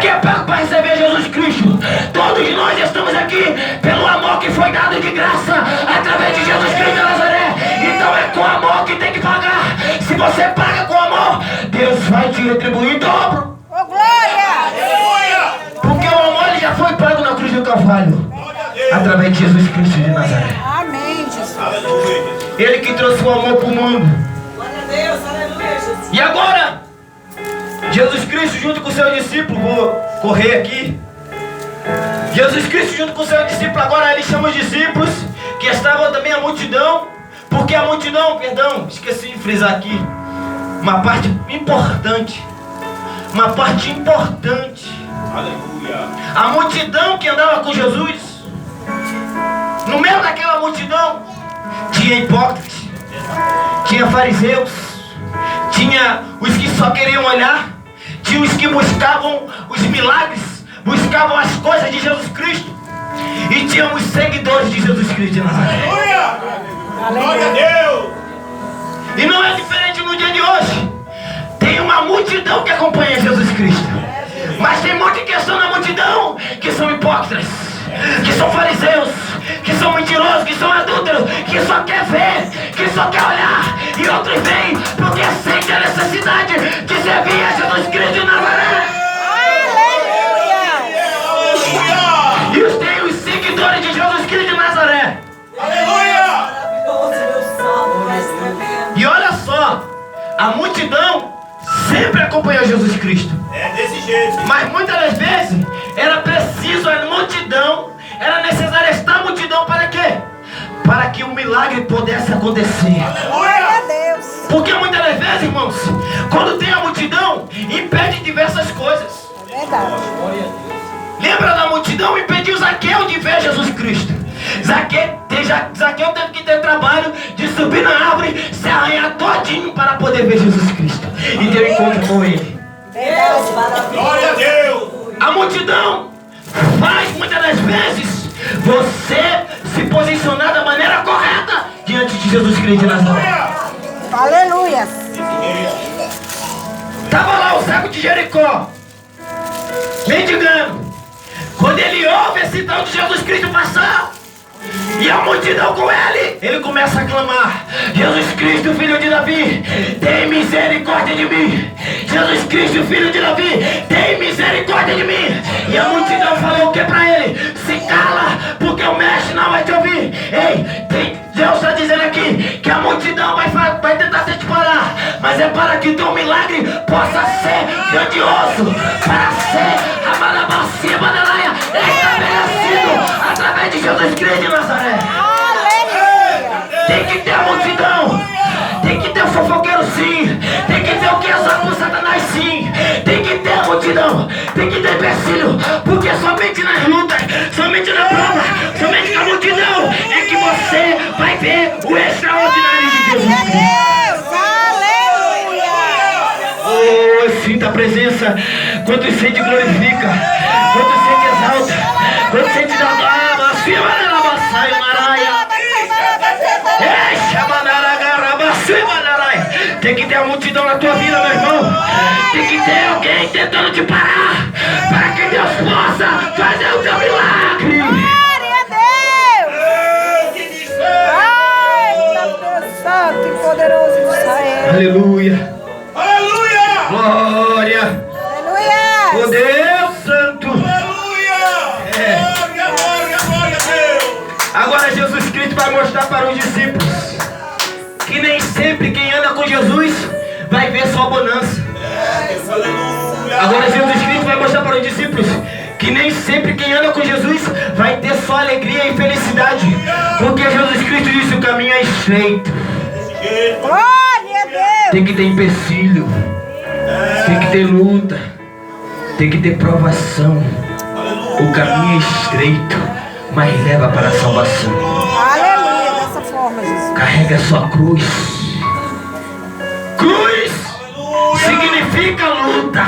que é pago para receber Jesus Cristo. Todos nós estamos aqui pelo amor que foi dado de graça através de Jesus Cristo de Nazaré. Então é com amor que tem que pagar. Se você paga com amor, Deus vai te retribuir em dobro. Oh, glória! Porque o amor ele já foi pago na cruz do Calvário através de Jesus Cristo de Nazaré. Amém, Jesus. Ele que trouxe o amor para o mundo. Glória a Deus, aleluia, Jesus. E agora, Jesus Cristo junto com o seu discípulo, vou correr aqui. Jesus Cristo junto com o seu discípulo, agora ele chama os discípulos, que estavam também a multidão, porque a multidão, perdão, esqueci de frisar aqui, uma parte importante, Aleluia. a multidão que andava com Jesus, no meio daquela multidão, tinha hipócritas, tinha fariseus, tinha os que só queriam olhar, tinha os que buscavam os milagres, buscavam as coisas de Jesus Cristo, e tinha os seguidores de Jesus Cristo de Nazaré. Aleluia. Glória a Deus. E não é diferente no dia de hoje. Tem uma multidão que acompanha Jesus Cristo, mas tem muita questão na multidão que são hipócritas, que são fariseus, que são mentirosos, que são adúlteros, que só quer ver, que só quer olhar, e outros vêm porque sente a necessidade de servir a Jesus Cristo de Nazaré. E os tem os seguidores de Jesus Cristo de Nazaré. Aleluia. E olha só, a multidão sempre acompanhou Jesus Cristo. É desse jeito. Mas muitas das vezes era preciso a multidão, era necessário esta multidão para quê? Para que o milagre pudesse acontecer. Glória a Deus. Porque muitas das vezes, irmãos, quando tem a multidão, impede diversas coisas. É verdade. Lembra da multidão? Impediu Zaqueu de ver Jesus Cristo. Zaqueu teve que ter trabalho de subir na árvore, se arranhar todinho para poder ver Jesus Cristo e ter um encontro com Ele. Glória a Deus. A multidão faz muitas das vezes você se posicionar da maneira correta diante de Jesus Cristo de Nazaré. Aleluia. Estava lá o cego de Jericó, mendigando. Quando ele ouve esse tal de Jesus Cristo passar, e a multidão com ele começa a clamar: Jesus Cristo, filho de Davi, tem misericórdia de mim. Jesus Cristo, filho de Davi, tem misericórdia de mim. E a multidão falou o que pra ele? Se cala, porque o mestre não vai te ouvir. Ei, Deus está dizendo aqui que a multidão vai tentar te parar, mas é para que o teu milagre possa ser grandioso, para ser a malabacia badalaia estabelecido através de Jesus Cristo de Nazaré. Tem que ter a multidão, tem que ter o fofoqueiro sim, tem que ter o que é só com Satanás sim, tem que ter a multidão, tem que ter empecilho, porque somente nas lutas, somente na prova, somente na multidão é que você vai ver o extraordinário de Jesus Cristo. Oh, sinta a presença, quando sente glorifica, quando sente exalta, quando sente da barba, acima da labaçaia, maraia. Tem que ter a multidão na tua vida, meu irmão. Tem que ter alguém tentando te parar, para que Deus possa fazer o teu milagre. Glória a Deus. Ai, Deus Santo e poderoso de Israel. Aleluia. Aleluia. Glória. Aleluia. Oh Deus Santo. Aleluia. Glória a Deus. Agora Jesus Cristo vai mostrar para os discípulos que nem sempre quem anda com Jesus vai ver só bonança. Aleluia. Agora Jesus Cristo vai mostrar para os discípulos que nem sempre quem anda com Jesus vai ter só alegria e felicidade, porque Jesus Cristo disse: o caminho é estreito, Glória a Deus. tem que ter empecilho, tem que ter luta, tem que ter provação. O caminho é estreito, mas leva para a salvação. Aleluia, dessa forma, Jesus. Carrega a sua cruz. Cruz significa luta,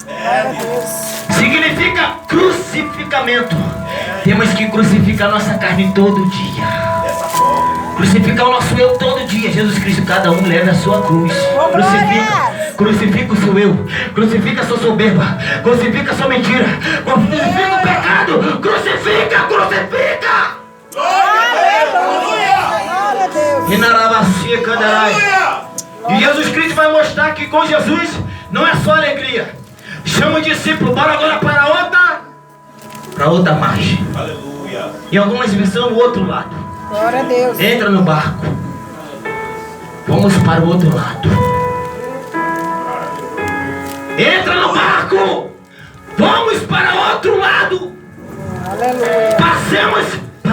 Glória a Deus. significa crucificamento. Temos que crucificar nossa carne todo dia. Crucificar o nosso eu todo dia. Jesus Cristo, cada um leva a sua cruz. Crucifica o seu eu. Crucifica a sua soberba. Crucifica a sua mentira. Crucifica o pecado. Crucifica. Glória a Deus. E Jesus Cristo vai mostrar que com Jesus não é só alegria. Chama o discípulo, bora agora para outra margem. Aleluia. Em algumas versões, o outro lado. Glória a Deus. Entra no barco. Vamos para o outro lado. Entra no barco. Vamos para outro lado. Aleluia. Passemos